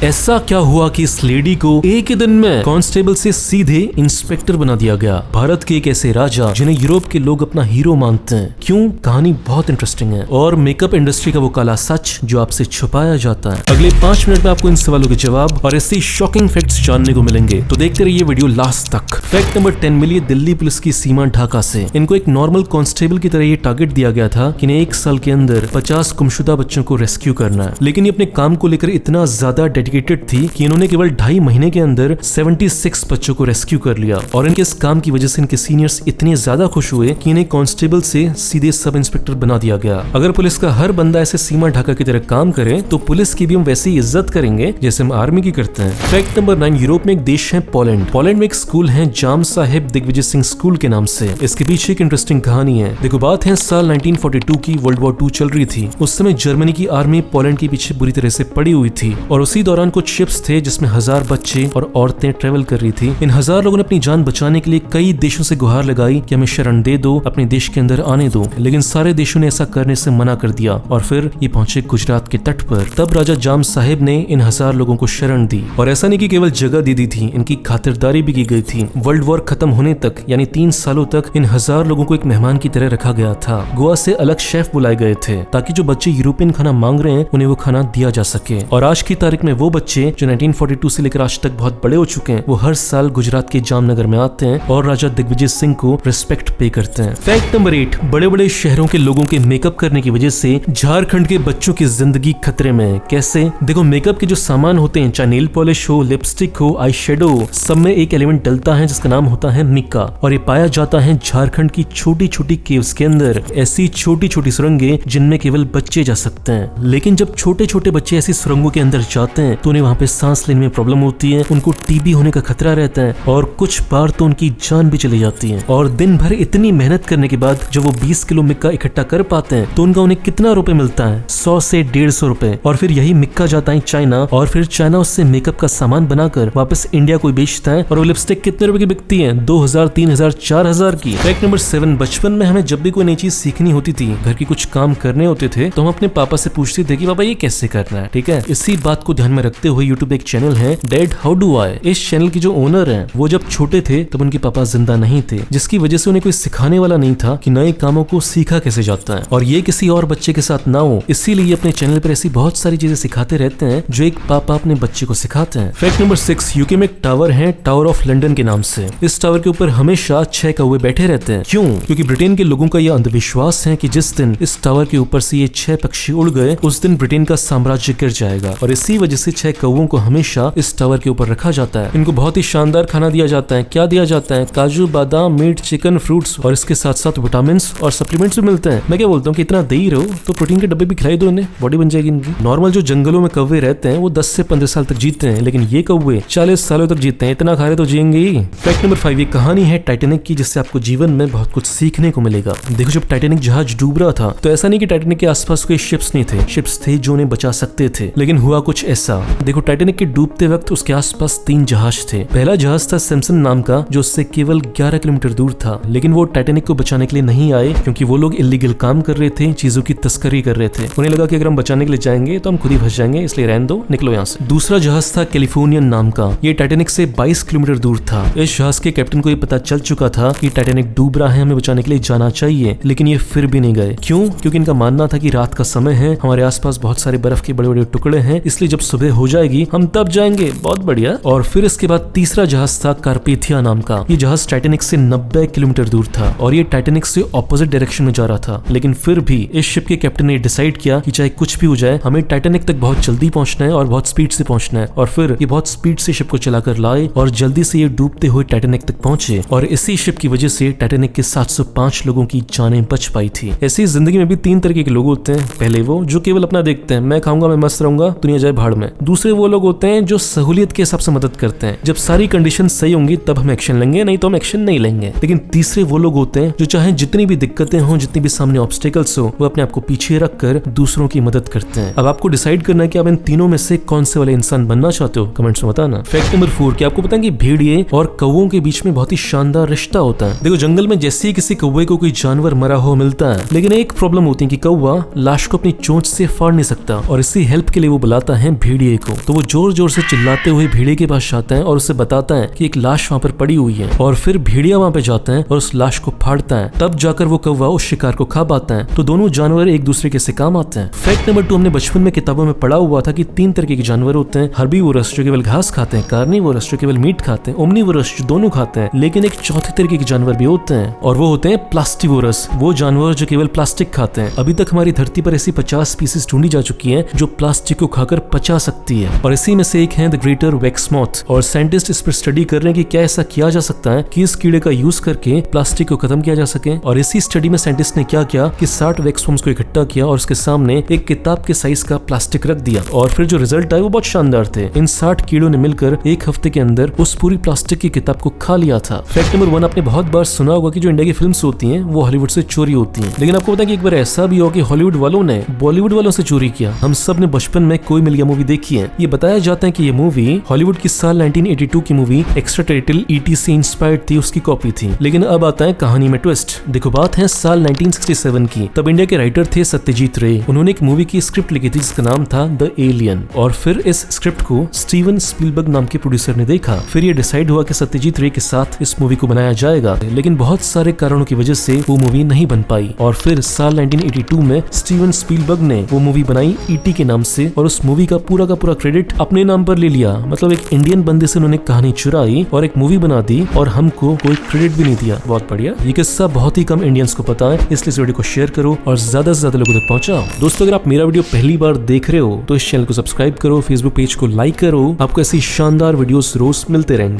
ऐसा क्या हुआ कि इस लेडी को एक ही दिन में कांस्टेबल से सीधे इंस्पेक्टर बना दिया गया। भारत के एक ऐसे राजा जिन्हें यूरोप के लोग अपना हीरो मानते हैं। क्यों? कहानी बहुत इंटरेस्टिंग है और मेकअप इंडस्ट्री का वो काला सच जो आपसे छुपाया जाता है। अगले 5 मिनट में आपको इन सवालों के जवाब और ऐसे शॉकिंग फैक्ट्स जानने को मिलेंगे, तो देखते रहिए वीडियो लास्ट तक। फैक्ट नंबर 10 मिली दिल्ली पुलिस की सीमा ढाका से। इनको एक नॉर्मल कांस्टेबल की तरह ये टारगेट दिया गया था कि इन्हें 1 साल के अंदर 50 गुमशुदा बच्चों को रेस्क्यू करना है। लेकिन ये अपने काम को लेकर इतना ज्यादा डेडिकेटेड थी कि इन्होंने केवल 2.5 महीने के अंदर 76 बच्चों को रेस्क्यू कर लिया। और इनके इस काम की वजह से इनके सीनियर्स इतने ज्यादा खुश हुए कि इन्हें कांस्टेबल से सीधे सब इंस्पेक्टर बना दिया गया। अगर पुलिस का हर बंदा ऐसे सीमा ढाका की तरह काम करे तो पुलिस की भी हम वैसी इज्जत करेंगे जैसे हम आर्मी की करते हैं। फैक्ट नंबर 9 यूरोप में एक देश है पोलैंड। पोलैंड में एक स्कूल है जाम साहेब दिग्विजय सिंह स्कूल के नाम से। इसके पीछे एक इंटरेस्टिंग कहानी है। देखो, बात है साल 1942 की। वर्ल्ड वॉर 2 चल रही थी। उस समय जर्मनी की आर्मी पोलैंड के पीछे बुरी तरह से पड़ी हुई थी और उसी दौरान कुछ शिप्स थे जिसमें 1000 बच्चे और औरतें ट्रेवल कर रही थी। इन 1000 लोगों ने अपनी जान बचाने के लिए कई देशों से गुहार लगाई कि हमें शरण दे दो, अपने देश के अंदर आने दो। लेकिन सारे देशों ने ऐसा करने से मना कर दिया और फिर ये पहुंचे गुजरात के तट पर। तब राजा जाम साहेब ने इन 1000 लोगों को शरण दी और ऐसा नहीं कि केवल जगह दे दी थी, इनकी खातिरदारी भी की गई थी। वर्ल्ड वॉर खत्म होने तक यानी 3 सालों तक इन 1000 लोगों को एक मेहमान की तरह रखा गया था। गोवा से अलग शेफ बुलाए गए थे ताकि जो बच्चे यूरोपियन खाना मांग रहे हैं उन्हें वो खाना दिया जा सके। और आज की तारीख में वो बच्चे जो 1942 से लेकर आज तक बहुत बड़े हो चुके हैं, वो हर साल गुजरात के जामनगर में आते हैं और राजा दिग्विजय सिंह को रिस्पेक्ट पे करते हैं। फैक्ट नंबर 8 बड़े बड़े शहरों के लोगों के मेकअप करने की वजह से झारखंड के बच्चों की जिंदगी खतरे में है। कैसे? देखो, मेकअप के जो सामान होते हैं, चाहे नेल पॉलिश हो, लिपस्टिक हो, आई शेडो, सब में एक एलिमेंट डलता है जिसका नाम होता है मिक्का। और ये पाया जाता है झारखंड की छोटी छोटी केव्स के अंदर। ऐसी छोटी छोटी सुरंगें जिनमें केवल बच्चे जा सकते हैं। लेकिन जब छोटे छोटे बच्चे ऐसी सुरंगों के अंदर जाते हैं तो उन्हें वहाँ पे सांस लेने में प्रॉब्लम होती है, उनको टीबी होने का खतरा रहता है और कुछ बार तो उनकी जान भी चली जाती है। और दिन भर इतनी मेहनत करने के बाद जब वो 20 किलो मिक्का इकट्ठा कर पाते हैं तो उनका उन्हें कितना रुपए मिलता है? 100 से 150 रुपए। और फिर यही मिक्का जाता है चाइना और फिर चाइना उससे मेकअप का सामान बनाकर वापस इंडिया को बेचता है। और वो लिपस्टिक कितने रुपए की बिकती है? 2000, 3000, 4000 की। फैक्ट नंबर 7 बचपन में हमें जब भी कोई नई चीज सीखनी होती थी, घर की कुछ काम करने होते थे, तो हम अपने पापा से पूछते थे कि पापा ये कैसे करना है। ठीक है, इसी बात को ध्यान में रखते हुए यूट्यूब एक चैनल है डैड हाउ डू आई। इस चैनल के जो ओनर हैं वो जब छोटे थे तब उनके पापा जिंदा नहीं थे, जिसकी वजह से उन्हें कोई सिखाने वाला नहीं था कि नए कामों को सीखा कैसे जाता है और ये किसी और बच्चे के साथ ना हो। इसीलिए अपने चैनल पर ऐसी बहुत सारी चीजें सिखाते रहते हैं जो एक पापा अपने बच्चे को सिखाते हैं। फैक्ट नंबर 6 यूके में एक टावर है टावर ऑफ लंदन के नाम से। इस टावर के ऊपर हमेशा 6 कौवे बैठे रहते हैं। क्यों? क्योंकि ब्रिटेन के लोगों का यह अंधविश्वास है कि जिस दिन इस टावर के ऊपर से ये 6 पक्षी उड़ गए उस दिन ब्रिटेन का साम्राज्य गिर जाएगा। और इसी वजह से 6 कौवों को हमेशा इस टावर के ऊपर रखा जाता है। इनको बहुत ही शानदार खाना दिया जाता है। क्या दिया जाता है? काजू, बादाम, मीट, चिकन, फ्रूट्स और इसके साथ साथ विटामिन और सप्लीमेंट्स भी मिलते हैं। मैं क्या बोलता हूँ कि इतना दे ही रहो तो प्रोटीन के डब्बे भी खिलाई दो, इन्हें बॉडी बन जाएगी इनकी। नॉर्मल जो जंगलों में कौवे रहते हैं वो 10 से 15 साल तक जीते हैं, लेकिन ये कौवे 40 सालों तक जीते हैं। इतना खा रहे तो जिएंगे ही। फैक्ट नंबर 5 ये कहानी है टाइटैनिक की, जिससे आपको जीवन में बहुत कुछ सीखने को मिलेगा। देखो, जब टाइटैनिक जहाज डूब रहा था तो ऐसा नहीं कि टाइटैनिक के आसपास कोई शिप्स नहीं थे। शिप्स थे जो उन्हें बचा सकते थे, लेकिन हुआ कुछ ऐसा। देखो, टाइटैनिक के डूबते वक्त उसके आसपास 3 जहाज थे। पहला जहाज था सिम्पसन नाम का जो उससे केवल 11 किलोमीटर दूर था, लेकिन वो टाइटैनिक को बचाने के लिए नहीं आए क्योंकि वो लोग इलीगल काम कर रहे थे, चीजों की तस्करी कर रहे थे। उन्हें लगा कि अगर हम बचाने के लिए जाएंगे तो हम खुद ही फंस जाएंगे, इसलिए रहने दो, निकलो यहाँ से। दूसरा जहाज था कैलिफोर्नियन नाम का। ये टाइटैनिक से 22 किलोमीटर दूर था। इस जहाज के कैप्टन को ये पता चल चुका था कि टाइटैनिक डूब रहा है, हमें बचाने के लिए जाना चाहिए, लेकिन ये फिर भी नहीं गए। क्यों? क्योंकि इनका मानना था कि रात का समय है, हमारे आसपास बहुत सारे बर्फ के बड़े बड़े टुकड़े हैं, इसलिए जब सुबह हो जाएगी हम तब जाएंगे। बहुत बढ़िया। और फिर इसके बाद तीसरा जहाज था कार्पेथिया नाम का। ये जहाज टाइटैनिक से 90 किलोमीटर दूर था और ये टाइटैनिक से ऑपोजिट डायरेक्शन में जा रहा था, लेकिन फिर भी इस शिप के कैप्टन ने डिसाइड किया कि चाहे कुछ भी हो जाए हमें टाइटैनिक तक बहुत जल्दी पहुंचना है और बहुत स्पीड से पहुंचना है। और फिर ये बहुत स्पीड से शिप को चलाकर लाए और जल्दी से ये डूबते हुए टाइटैनिक तक पहुंचे। और इसी शिप की वजह से टाइटैनिक के 705 लोगों की जानें बच पाई थी। ऐसी जिंदगी में भी 3 तरीके के लोग होते हैं। पहले वो जो केवल अपना देखते हैं, मैं खाऊंगा, मैं मस्त रहूंगा, दुनिया जाए भाड़ में। दूसरे वो लोग होते हैं जो सहूलियत के हिसाब से मदद करते हैं, जब सारी कंडीशन सही होंगी तब हम एक्शन लेंगे, नहीं तो हम एक्शन नहीं लेंगे। लेकिन तीसरे वो लोग होते हैं जो चाहे जितनी भी दिक्कतें हों, जितनी भी सामने ऑब्स्टेकल्स हो, वो अपने आप को पीछे रखकर दूसरों की मदद करते हैं। अब आपको डिसाइड करना है कि आप इन तीनों में से कौन से वाले इंसान बनना चाहते हो, कमेंट्स में बताना। फैक्ट नंबर 4 कि आपको पता है कि भेड़िए और कौवों के बीच में बहुत ही शानदार रिश्ता होता है। देखो, जंगल में जैसे ही किसी कौवे को कोई जानवर मरा हो मिलता है, लेकिन एक प्रॉब्लम होती है कि कौवा लाश को अपनी चोंच से फाड़ नहीं सकता और इसी हेल्प के लिए वो बुलाता है भेड़िए भेड़िए को। तो वो जोर जोर से चिल्लाते हुए भेड़िए के पास जाता है और उसे बताता है कि एक लाश वहाँ पर पड़ी हुई है। और फिर भेड़िया वहाँ पे जाता है और उस लाश को फाड़ता है। तब जाकर वो कौवा उस शिकार को खा पाता है। तो दोनों जानवर एक दूसरे के से काम आते हैं। फैक्ट नंबर 2, हमने बचपन में किताबों में पढ़ा हुआ था कि 3 तरह के जानवर होते हैं। हर्बीवोरस जो केवल घास खाते हैं, कार्निवोरस जो केवल मीट खाते हैं, ओमनीवोरस जो दोनों खाते हैं। लेकिन एक चौथे तरीके के जानवर भी होते हैं और वो होते हैं प्लास्टिवोरस, वो जानवर जो केवल प्लास्टिक खाते हैं। अभी तक हमारी धरती पर ऐसी 50 स्पीसीज ढूंढी जा चुकी हैं जो प्लास्टिक को खाकर पचा सकती है और इसी में से एक है द ग्रेटर वैक्स मॉथ। और साइंटिस्ट इस पर स्टडी कर रहे हैं कि क्या ऐसा किया जा सकता है कि इस कीड़े का यूज करके प्लास्टिक को खत्म किया जा सके। और इसी स्टडी में साइंटिस्ट ने क्या किया कि 60 वैक्सवर्म्स को इकट्ठा किया और उसके सामने एक किताब के साइज का प्लास्टिक रख दिया और फिर जो रिजल्ट आए वो बहुत शानदार थे। इन 60 कीड़ों ने मिलकर एक हफ्ते के अंदर उस पूरी प्लास्टिक की किताब को खा लिया था। फैक्ट नंबर 1, आपने बहुत बार सुना होगा कि जो इंडिया की फिल्म्स होती हैं वो हॉलीवुड से चोरी होती हैं। लेकिन आपको पता है कि एक बार ऐसा भी हो कि हॉलीवुड वालों ने बॉलीवुड वालों से चोरी किया। हम सब ने बचपन में कोई मिल गया मूवी देखी है। ये बताया जाता है कि ये मूवी हॉलीवुड की साल 1982 की मूवी एक्स्ट्रा टेरिटोरियल ईटी से इंस्पायर्ड थी, उसकी कॉपी थी। लेकिन अब आता है कहानी में ट्विस्ट। देखो बात है साल 1967 की। तब इंडिया के राइटर थे सत्यजीत रे। उन्होंने एक मूवी की स्क्रिप्ट लिखी थी जिसका नाम था द एलियन। और फिर इस स्क्रिप्ट को स्टीवन स्पीलबर्ग नाम के प्रोड्यूसर ने देखा। फिर ये डिसाइड हुआ कि सत्यजीत रे के साथ इस मूवी को बनाया जाएगा। लेकिन बहुत सारे कारणों की वजह से वो मूवी नहीं बन पाई। और फिर साल 1982 में स्टीवन स्पीलबर्ग ने वो मूवी बनाई ईटी के नाम से और उस मूवी का पूरा क्रेडिट अपने नाम पर ले लिया। मतलब एक इंडियन बंदे से उन्होंने कहानी चुराई और एक मूवी बना दी और हमको कोई क्रेडिट भी नहीं दिया। बहुत बढ़िया। ये किस्सा बहुत ही कम इंडियंस को पता है, इसलिए इस वीडियो को शेयर करो और ज्यादा से ज्यादा लोगों तक पहुंचाओ। दोस्तों अगर आप मेरा वीडियो पहली बार देख रहे हो तो इस चैनल को सब्सक्राइब करो, फेसबुक पेज को लाइक करो। आपको ऐसी शानदार वीडियोस रोज मिलते रहेंगे।